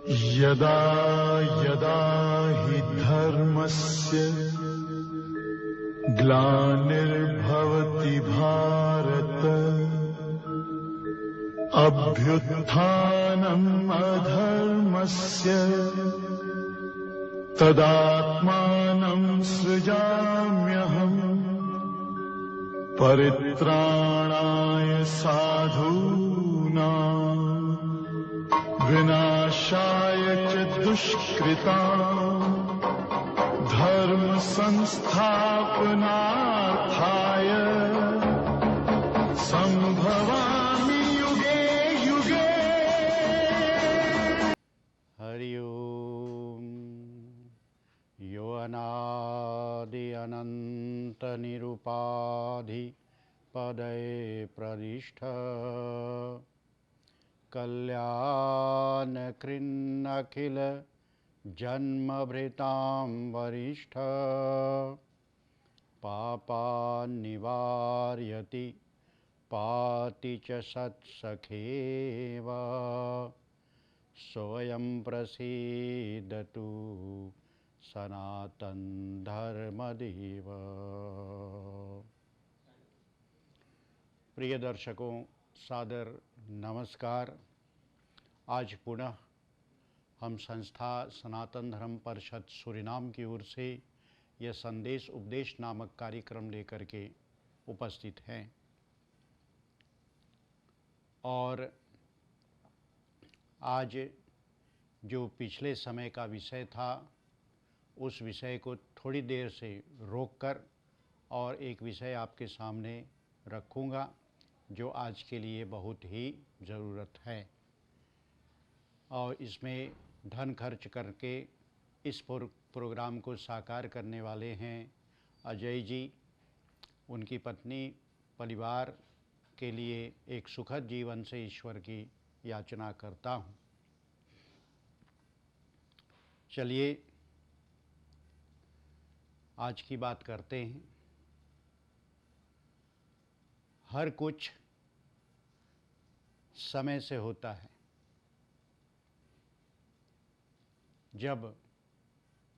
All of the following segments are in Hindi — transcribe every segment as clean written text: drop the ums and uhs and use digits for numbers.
यदा यदा हि धर्मस्य ग्लानिर्भवति भारत अभ्युत्थानम् अधर्मस्य तदात्मानं सृजाम्यहम् परित्राणाय साधूनां विनाशाय च दुष्कृताम् धर्म संस्थापनार्थाय संभवामि युगे युगे। हरि ओम। यो अनादि अनंत निरुपाधि पदये प्रदिष्ठ कल्याण कृन्नखिल जन्मभृतां वरिष्ठ पापान्निवारयति पाति च सत्सखेव स्वयं प्रसीदतु सनातन धर्मदेव। प्रिय दर्शकों, सादर नमस्कार। आज पुनः हम संस्था सनातन धर्म परिषद सूरीनाम की ओर से यह संदेश उपदेश नामक कार्यक्रम लेकर के उपस्थित हैं और आज जो पिछले समय का विषय था उस विषय को थोड़ी देर से रोककर और एक विषय आपके सामने रखूँगा जो आज के लिए बहुत ही ज़रूरत है और इसमें धन खर्च करके इस प्रोग्राम को साकार करने वाले हैं अजय जी। उनकी पत्नी परिवार के लिए एक सुखद जीवन से ईश्वर की याचना करता हूँ। चलिए आज की बात करते हैं। हर कुछ समय से होता है। जब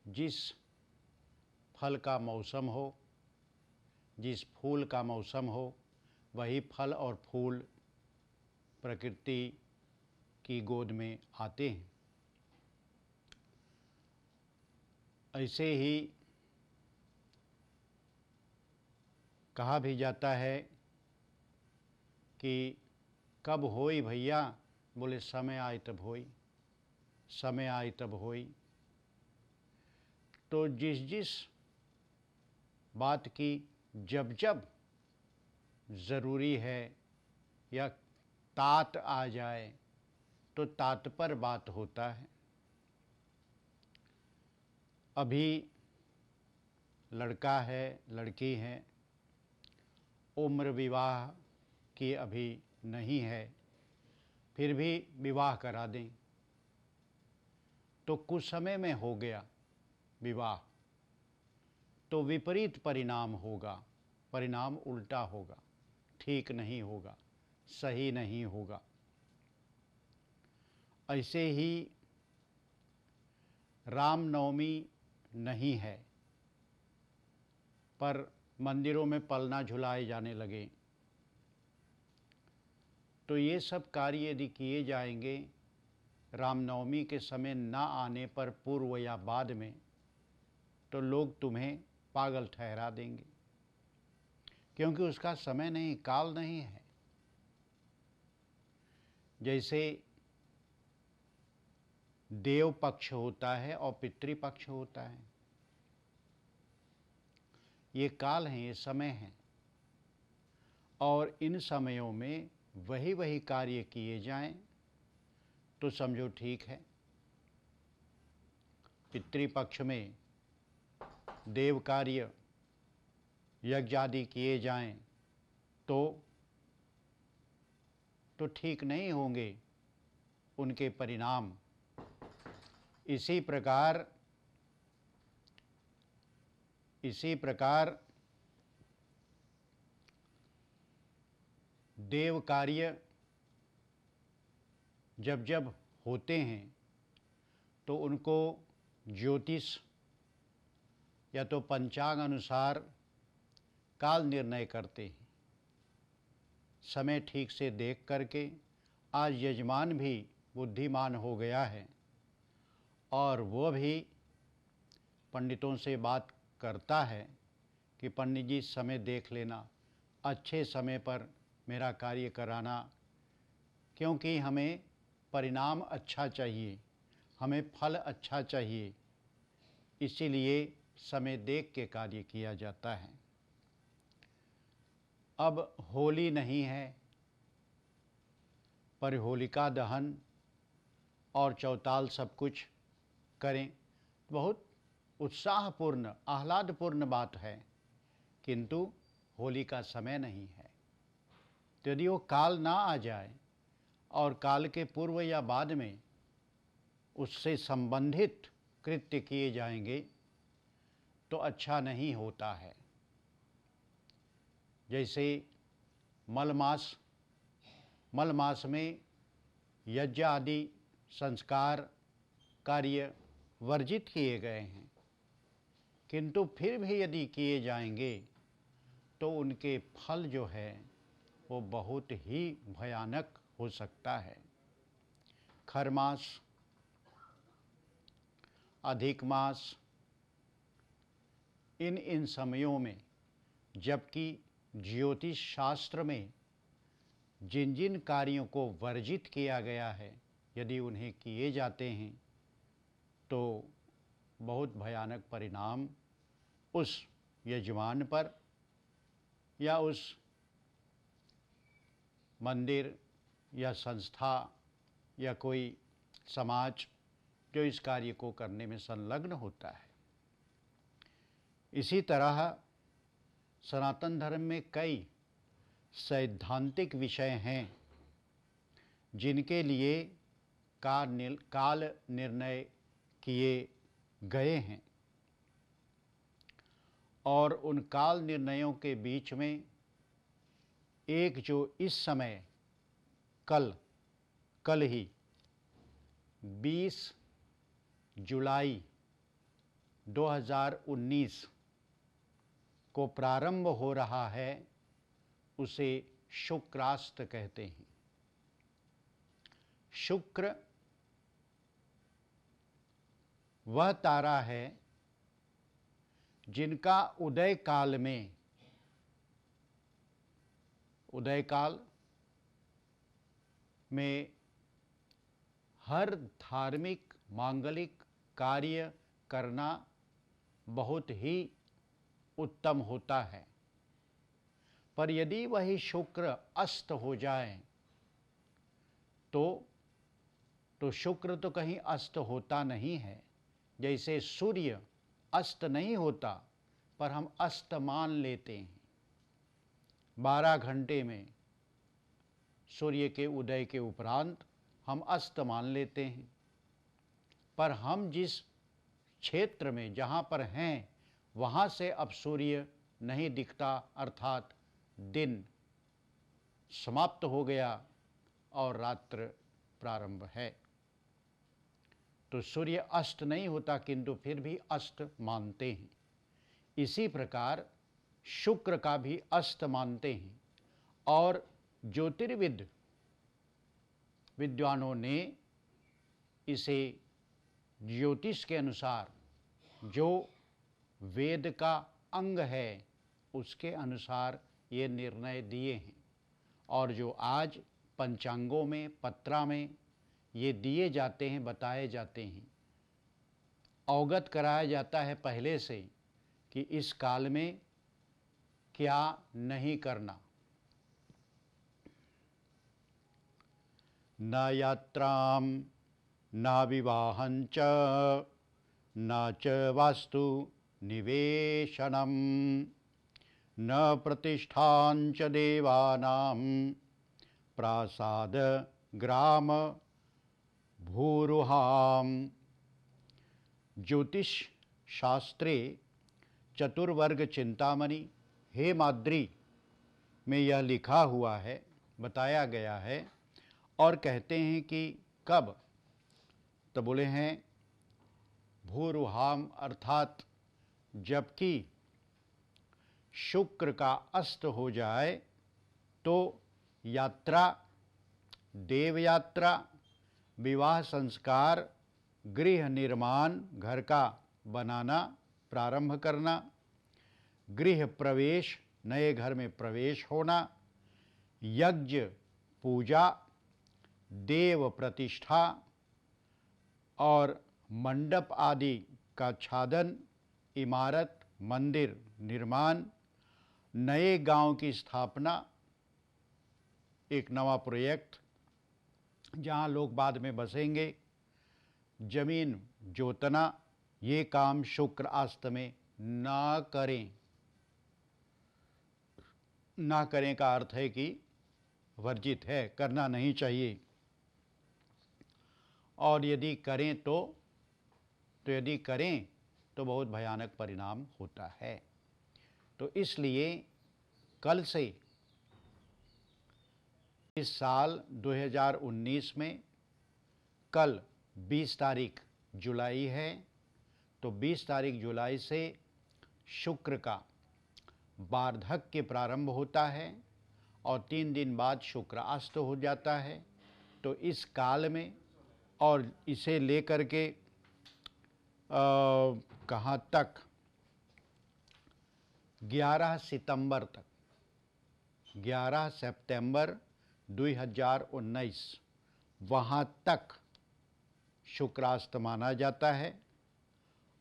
जिस फल का मौसम हो, जिस फूल का मौसम हो, वही फल और फूल प्रकृति की गोद में आते हैं। ऐसे ही कहा भी जाता है कि कब होई भैया, बोले समय आए तब होई, समय आए तब होई। तो जिस जिस बात की जब जब ज़रूरी है या तात आ जाए तो तात पर बात होता है। अभी लड़का है, लड़की है, उम्र विवाह की अभी नहीं है, फिर भी विवाह करा दें तो कुछ समय में हो गया विवाह, तो विपरीत परिणाम होगा, परिणाम उल्टा होगा, ठीक नहीं होगा, सही नहीं होगा। ऐसे ही रामनवमी नहीं है पर मंदिरों में पलना झुलाए जाने लगे, तो ये सब कार्य यदि किए जाएंगे रामनवमी के समय ना आने पर पूर्व या बाद में, तो लोग तुम्हें पागल ठहरा देंगे, क्योंकि उसका समय नहीं, काल नहीं है। जैसे देव पक्ष होता है और पितृपक्ष होता है, ये काल हैं, ये समय हैं, और इन समयों में वही वही कार्य किए जाएं तो समझो ठीक है। पितृपक्ष में देव कार्य यज्ञ आदि किए जाएं तो ठीक नहीं होंगे उनके परिणाम। इसी प्रकार देव कार्य जब जब होते हैं तो उनको ज्योतिष या तो पंचांग अनुसार काल निर्णय करते हैं। समय ठीक से देख करके आज यजमान भी बुद्धिमान हो गया है और वो भी पंडितों से बात करता है कि पंडित जी समय देख लेना, अच्छे समय पर मेरा कार्य कराना, क्योंकि हमें परिणाम अच्छा चाहिए, हमें फल अच्छा चाहिए, इसीलिए समय देख के कार्य किया जाता है। अब होली नहीं है, पर होलिका दहन और चौताल सब कुछ करें, बहुत उत्साहपूर्ण आह्लादपूर्ण बात है, किंतु होली का समय नहीं है। तो यदि वो काल ना आ जाए और काल के पूर्व या बाद में उससे संबंधित कृत्य किए जाएंगे तो अच्छा नहीं होता है। जैसे मल मास में यज्ञ आदि संस्कार कार्य वर्जित किए गए हैं, किंतु फिर भी यदि किए जाएंगे तो उनके फल जो है वो बहुत ही भयानक हो सकता है। खरमास, अधिक मास, इन समयों में, जबकि ज्योतिष शास्त्र में जिन जिन कार्यों को वर्जित किया गया है, यदि उन्हें किए जाते हैं तो बहुत भयानक परिणाम उस यजमान पर या उस मंदिर या संस्था या कोई समाज जो इस कार्य को करने में संलग्न होता है। इसी तरह सनातन धर्म में कई सैद्धांतिक विषय हैं जिनके लिए काल निर्णय किए गए हैं, और उन काल निर्णयों के बीच में एक जो इस समय कल ही 20 जुलाई 2019 को प्रारंभ हो रहा है, उसे शुक्रास्त कहते हैं। शुक्र वह तारा है जिनका उदय काल में हर धार्मिक मांगलिक कार्य करना बहुत ही उत्तम होता है। पर यदि वही शुक्र अस्त हो जाए तो शुक्र तो कहीं अस्त होता नहीं है। जैसे सूर्य अस्त नहीं होता, पर हम अस्त मान लेते हैं। 12 घंटे में सूर्य के उदय के उपरांत हम अस्त मान लेते हैं, पर हम जिस क्षेत्र में जहाँ पर हैं वहाँ से अब सूर्य नहीं दिखता, अर्थात दिन समाप्त हो गया और रात्र प्रारंभ है। तो सूर्य अस्त नहीं होता, किंतु फिर भी अस्त मानते हैं। इसी प्रकार शुक्र का भी अस्त मानते हैं, और ज्योतिर्विद विद्वानों ने इसे ज्योतिष के अनुसार, जो वेद का अंग है उसके अनुसार ये निर्णय दिए हैं, और जो आज पंचांगों में पत्रा में ये दिए जाते हैं, बताए जाते हैं, अवगत कराया जाता है पहले से कि इस काल में क्या नहीं करना। न यात्रां न विवाहं च न च वास्तु निवेशनम न प्रतिष्ठां च देवानां प्रासाद ग्राम भूरुहाम। ज्योतिष शास्त्रे चतुर्वर्ग चिंतामणि हेमाद्रि में यह लिखा हुआ है, बताया गया है, और कहते हैं कि कब, तो बोले हैं भूरुहाम अर्थात जबकि शुक्र का अस्त हो जाए तो यात्रा, देव यात्रा, विवाह संस्कार, गृह निर्माण, घर का बनाना प्रारंभ करना, गृह प्रवेश, नए घर में प्रवेश होना, यज्ञ पूजा, देव प्रतिष्ठा और मंडप आदि का छादन, इमारत, मंदिर निर्माण, नए गांव की स्थापना, एक नवा प्रोजेक्ट जहां लोग बाद में बसेंगे, जमीन जोतना, ये काम शुक्र अस्त में ना करें। ना करें का अर्थ है कि वर्जित है, करना नहीं चाहिए। और यदि करें तो यदि करें तो बहुत भयानक परिणाम होता है। तो इसलिए कल से इस साल 2019 में कल 20 तारीख जुलाई है, तो 20 तारीख जुलाई से शुक्र का वार्धक्य प्रारंभ होता है और 3 दिन बाद शुक्र अस्त हो जाता है। तो इस काल में और इसे लेकर के कहाँ तक 11 सितंबर तक, 11 सितंबर 2019 वहाँ तक शुक्रास्त माना जाता है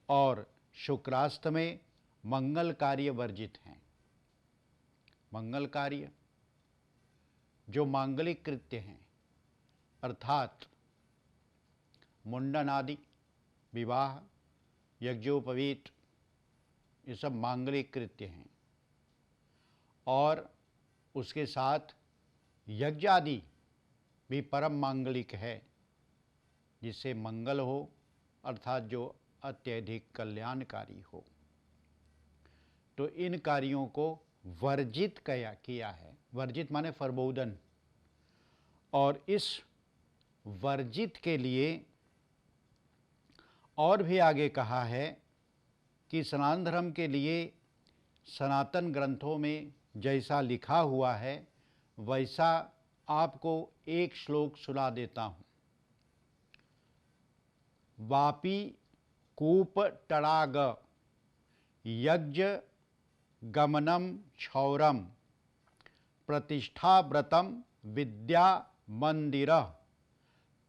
और शुक्रास्त में मंगल कार्य वर्जित हैं। मंगल कार्य जो मांगलिक कृत्य हैं अर्थात मुंडन आदि, विवाह, यज्ञोपवीत, ये सब मांगलिक कृत्य हैं। और उसके साथ यज्ञ आदि भी परम मांगलिक है, जिससे मंगल हो अर्थात जो अत्यधिक कल्याणकारी हो। तो इन कार्यों को वर्जित किया है। वर्जित माने फरबोदन। और इस वर्जित के लिए और भी आगे कहा है कि सनातन धर्म के लिए सनातन ग्रंथों में जैसा लिखा हुआ है वैसा आपको एक श्लोक सुना देता हूँ। वापी कूप तड़ाग यज्ञ गमनम क्षौरम प्रतिष्ठा व्रतम विद्या मंदिर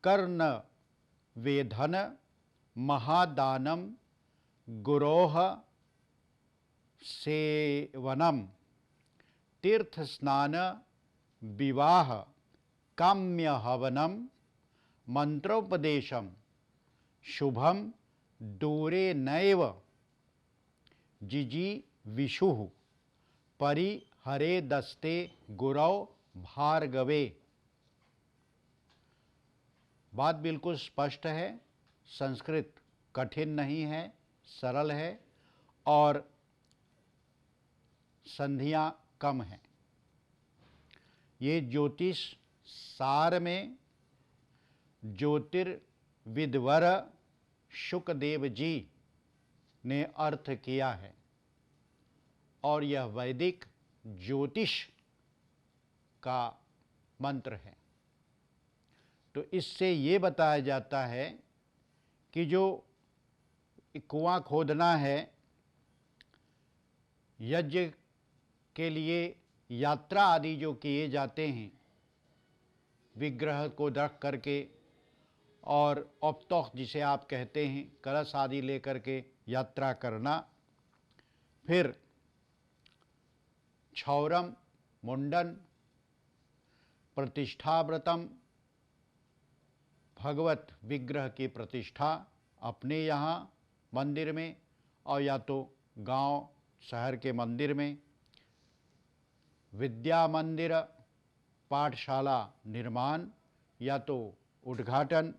कर्ण वेधन महादानम गुरोह सेवनम तीर्थ स्नान विवाह काम्य हवनम मंत्रोपदेशम शुभम दूरे नैव जिजी विशुः परिहरे दस्ते गुरौ भार्गवे। बात बिल्कुल स्पष्ट है, संस्कृत कठिन नहीं है, सरल है और संधियां कम हैं। ये ज्योतिष सार में ज्योतिर्विद्वर शुकदेव जी ने अर्थ किया है और यह वैदिक ज्योतिष का मंत्र है। तो इससे ये बताया जाता है कि जो कुआं खोदना है, यज्ञ के लिए यात्रा आदि जो किए जाते हैं, विग्रह को रख करके और औपतोह जिसे आप कहते हैं, कलश आदि लेकर के यात्रा करना, फिर क्षौरम मुंडन, प्रतिष्ठा व्रतम भगवत विग्रह की प्रतिष्ठा अपने यहाँ मंदिर में और या तो गांव शहर के मंदिर में, विद्या मंदिर पाठशाला निर्माण या तो उद्घाटन,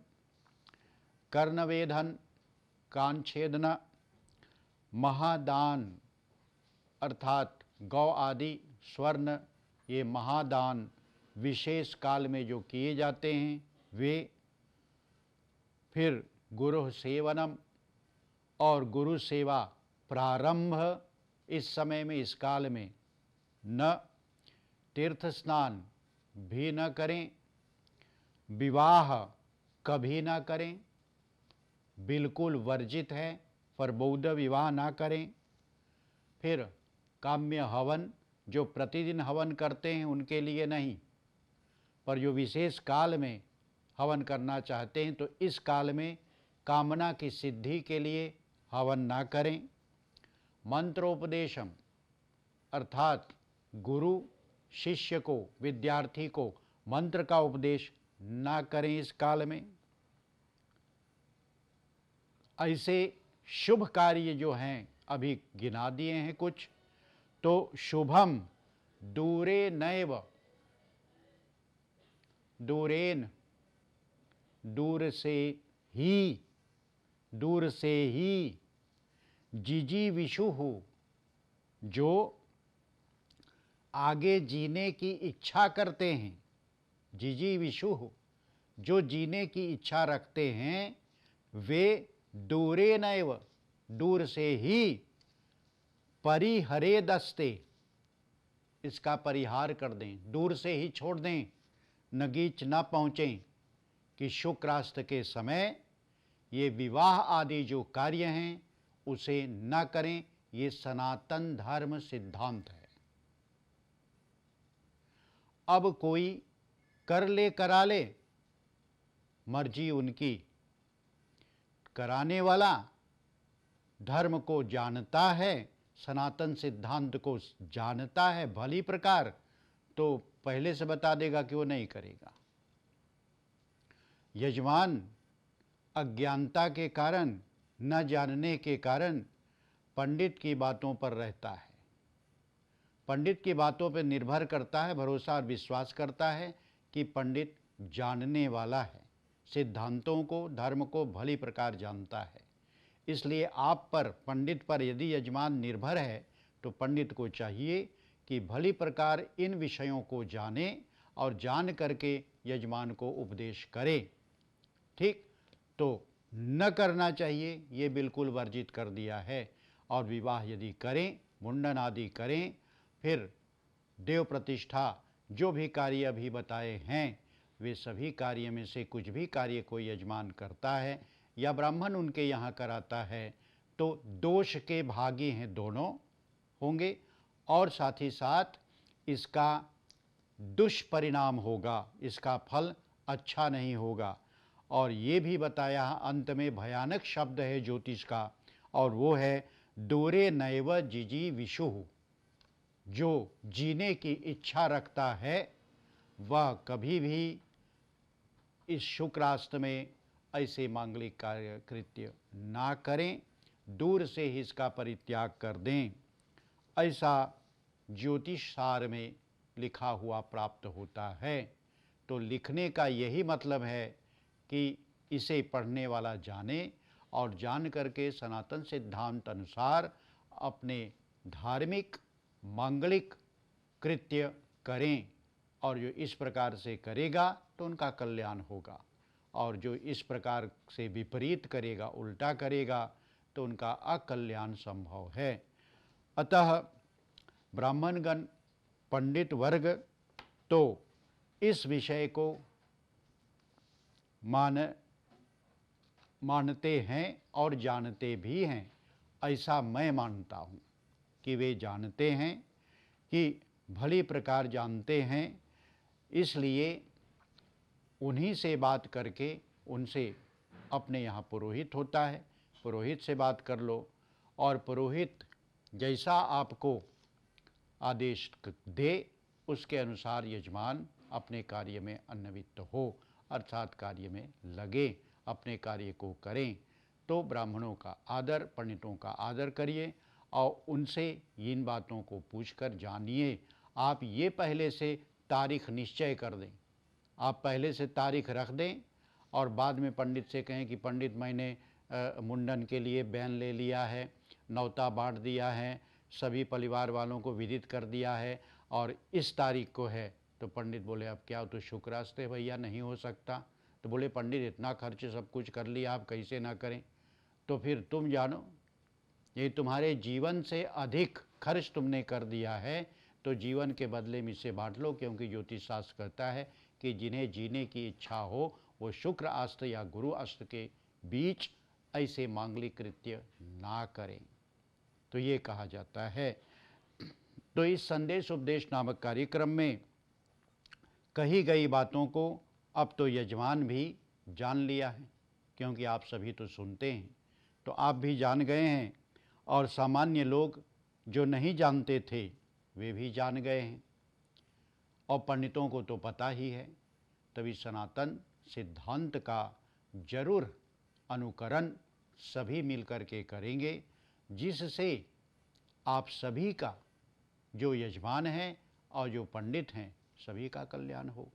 कर्णवेधन कान छेदना, महादान अर्थात गौ आदि स्वर्ण, ये महादान विशेष काल में जो किए जाते हैं वे, फिर गुरु सेवनम और गुरु सेवा प्रारंभ इस समय में, इस काल में न, तीर्थ स्नान भी न करें, विवाह कभी ना करें, बिल्कुल वर्जित है, प्रबोध विवाह ना करें। फिर काम्य हवन, जो प्रतिदिन हवन करते हैं उनके लिए नहीं, पर जो विशेष काल में हवन करना चाहते हैं तो इस काल में कामना की सिद्धि के लिए हवन ना करें। मंत्रोपदेशम अर्थात गुरु शिष्य को, विद्यार्थी को मंत्र का उपदेश ना करें इस काल में। ऐसे शुभ कार्य जो हैं अभी गिना दिए हैं कुछ, तो शुभम दूरे नैव, दूरेन दूर से ही, दूर से ही, जिजीविषुः जो आगे जीने की इच्छा करते हैं, जिजीविषुः जो जीने की इच्छा रखते हैं, वे दूरे नैव दूर से ही, परिहरे दस्ते इसका परिहार कर दें, दूर से ही छोड़ दें, नगीच न पहुँचें, कि शुक्रास्त के समय ये विवाह आदि जो कार्य हैं उसे न करें। ये सनातन धर्म सिद्धांत है। अब कोई कर ले करा ले, मर्जी उनकी, कराने वाला धर्म को जानता है, सनातन सिद्धांत को जानता है भली प्रकार, तो पहले से बता देगा कि वो नहीं करेगा। यजमान अज्ञानता के कारण, न जानने के कारण पंडित की बातों पर रहता है, पंडित की बातों पर निर्भर करता है, भरोसा और विश्वास करता है कि पंडित जानने वाला है, सिद्धांतों को, धर्म को भली प्रकार जानता है। इसलिए आप पर, पंडित पर यदि यजमान निर्भर है तो पंडित को चाहिए कि भली प्रकार इन विषयों को जाने और जान करके यजमान को उपदेश करे। ठीक, तो न करना चाहिए, ये बिल्कुल वर्जित कर दिया है। और विवाह यदि करें, मुंडन आदि करें, फिर देव प्रतिष्ठा, जो भी कार्य अभी बताए हैं, वे सभी कार्य में से कुछ भी कार्य कोई यजमान करता है या ब्राह्मण उनके यहाँ कराता है, तो दोष के भागी हैं दोनों होंगे, और साथ ही साथ इसका दुष्परिणाम होगा, इसका फल अच्छा नहीं होगा। और ये भी बताया अंत में भयानक शब्द है ज्योतिष का, और वो है दूरे नैव जिजीविषुः जो जीने की इच्छा रखता है वह कभी भी इस शुक्रास्त में ऐसे मांगलिक कार्य कृत्य ना करें, दूर से ही इसका परित्याग कर दें। ऐसा ज्योतिष सार में लिखा हुआ प्राप्त होता है। तो लिखने का यही मतलब है कि इसे पढ़ने वाला जाने और जान करके सनातन सिद्धांत अनुसार अपने धार्मिक मांगलिक कृत्य करें, और जो इस प्रकार से करेगा तो उनका कल्याण होगा, और जो इस प्रकार से विपरीत करेगा, उल्टा करेगा, तो उनका अकल्याण संभव है। अतः ब्राह्मणगण, पंडित वर्ग तो इस विषय को मानते हैं और जानते भी हैं। ऐसा मैं मानता हूँ कि वे जानते हैं, कि भली प्रकार जानते हैं। इसलिए उन्हीं से बात करके, उनसे अपने यहाँ पुरोहित होता है, पुरोहित से बात कर लो, और पुरोहित जैसा आपको आदेश दे उसके अनुसार यजमान अपने कार्य में अन्वित हो, अर्थात कार्य में लगे, अपने कार्य को करें। तो ब्राह्मणों का आदर, पंडितों का आदर करिए और उनसे इन बातों को पूछकर जानिए। आप ये पहले से तारीख निश्चय कर दें, आप पहले से तारीख रख दें और बाद में पंडित से कहें कि पंडित मैंने मुंडन के लिए बैन ले लिया है, नौता बांट दिया है, सभी परिवार वालों को विदित कर दिया है और इस तारीख को है। तो पंडित बोले अब क्या, तो शुक्रास्त है भैया, नहीं हो सकता। तो बोले पंडित इतना खर्च सब कुछ कर लिया, आप कैसे ना करें। तो फिर तुम जानो, ये तुम्हारे जीवन से अधिक खर्च तुमने कर दिया है, तो जीवन के बदले में इसे बांट लो, क्योंकि ज्योतिष शास्त्र कहता है कि जिन्हें जीने की इच्छा हो वो शुक्र अस्त्र या गुरु अस्त्र के बीच ऐसे मांगलिक कृत्य ना करें। तो ये कहा जाता है। तो इस संदेश उपदेश नामक कार्यक्रम में कही गई बातों को अब तो यजमान भी जान लिया है, क्योंकि आप सभी तो सुनते हैं, तो आप भी जान गए हैं, और सामान्य लोग जो नहीं जानते थे वे भी जान गए हैं, और पंडितों को तो पता ही है। तभी सनातन सिद्धांत का जरूर अनुकरण सभी मिलकर के करेंगे, जिससे आप सभी का, जो यजमान हैं और जो पंडित हैं, सभी का कल्याण हो।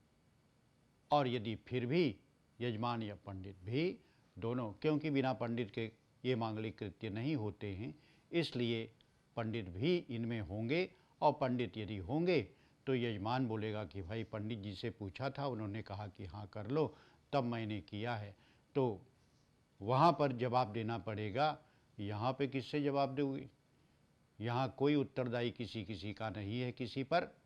और यदि फिर भी यजमान या पंडित भी दोनों, क्योंकि बिना पंडित के ये मांगलिक कृत्य नहीं होते हैं, इसलिए पंडित भी इनमें होंगे, और पंडित यदि होंगे तो यजमान बोलेगा कि भाई पंडित जी से पूछा था, उन्होंने कहा कि हाँ कर लो, तब मैंने किया है, तो वहाँ पर जवाब देना पड़ेगा। यहाँ पे किससे जवाब दोगे? यहाँ कोई उत्तरदायी किसी का नहीं है किसी पर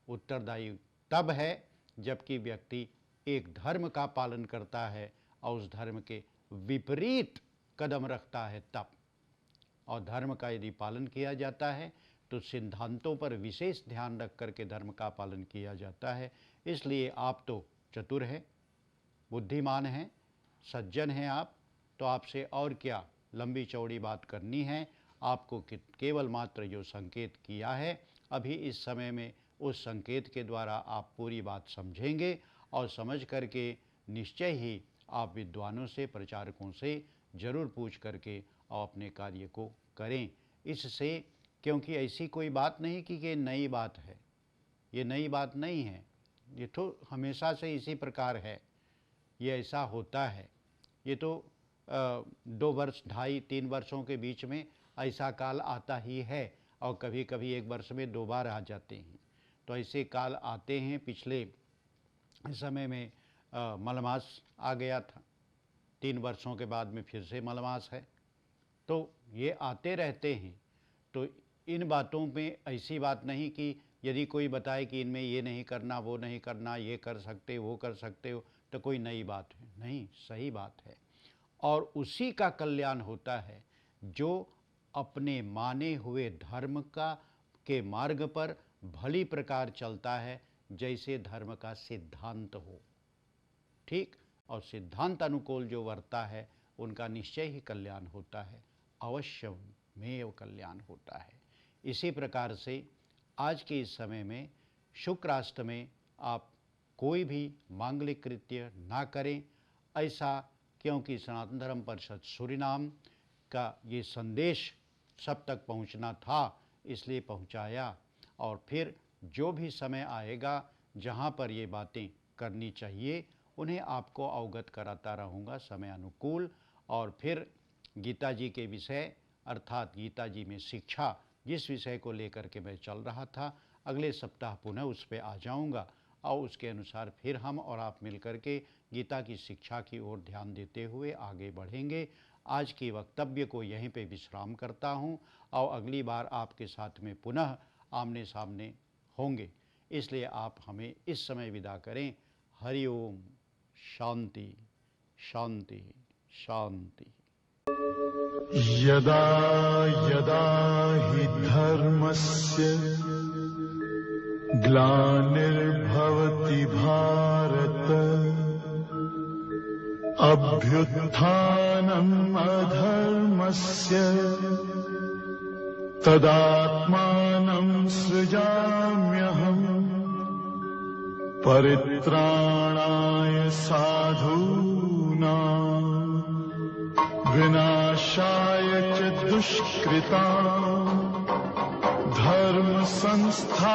उत्तरदायी तब है जबकि व्यक्ति एक धर्म का पालन करता है और उस धर्म के विपरीत कदम रखता है तब। और धर्म का यदि पालन किया जाता है तो सिद्धांतों पर विशेष ध्यान रख करके धर्म का पालन किया जाता है। इसलिए आप तो चतुर हैं, बुद्धिमान हैं, सज्जन हैं आप, तो आपसे और क्या लंबी चौड़ी बात करनी है। आपको केवल मात्र जो संकेत किया है अभी इस समय में, उस संकेत के द्वारा आप पूरी बात समझेंगे, और समझ करके निश्चय ही आप विद्वानों से, प्रचारकों से ज़रूर पूछ करके और अपने कार्य को करें। इससे, क्योंकि ऐसी कोई बात नहीं कि ये नई बात है, ये नई बात नहीं है, ये तो हमेशा से इसी प्रकार है, ये ऐसा होता है। ये तो 2 वर्ष, 2.5-3 वर्षों के बीच में ऐसा काल आता ही है, और कभी कभी 1 वर्ष में 2 बार आ जाते हैं। तो ऐसे काल आते हैं। पिछले समय में मलमास आ गया था, 3 वर्षों के बाद में फिर से मलमास है, तो ये आते रहते हैं। तो इन बातों में ऐसी बात नहीं कि यदि कोई बताए कि इनमें ये नहीं करना, वो नहीं करना, ये कर सकते हो, वो कर सकते हो, तो कोई नई बात है नहीं, सही बात है। और उसी का कल्याण होता है जो अपने माने हुए धर्म के मार्ग पर भली प्रकार चलता है, जैसे धर्म का सिद्धांत हो, ठीक। और सिद्धांत अनुकूल जो वर्ता है उनका निश्चय ही कल्याण होता है, अवश्य में कल्याण होता है। इसी प्रकार से आज के इस समय में शुक्राष्ट में आप कोई भी मांगलिक कृत्य ना करें, ऐसा, क्योंकि सनातन धर्म परिषद सूरीनाम का ये संदेश सब तक पहुंचना था, इसलिए पहुंचाया। और फिर जो भी समय आएगा जहां पर ये बातें करनी चाहिए उन्हें आपको अवगत कराता रहूँगा समय अनुकूल। और फिर गीता जी के विषय, अर्थात गीता जी में शिक्षा, जिस विषय को लेकर के मैं चल रहा था, अगले सप्ताह पुनः उस पर आ जाऊँगा, और उसके अनुसार फिर हम और आप मिलकर के गीता की शिक्षा की ओर ध्यान देते हुए आगे बढ़ेंगे। आज की वक्तव्य को यहीं पे विश्राम करता हूँ, और अगली बार आपके साथ में पुनः आमने सामने होंगे, इसलिए आप हमें इस समय विदा करें। हरि ओम, शांति शांति शांति। यदा यदा हि धर्मस्य ग्लानिर्भवति भारत, अभ्युत्थानम् अधर्मस्य तदात्मानं सृजाम्यहम्, परित्राणाय साधूनां विनाशाय च दुष्कृतां, धर्म संस्थापनार्थाय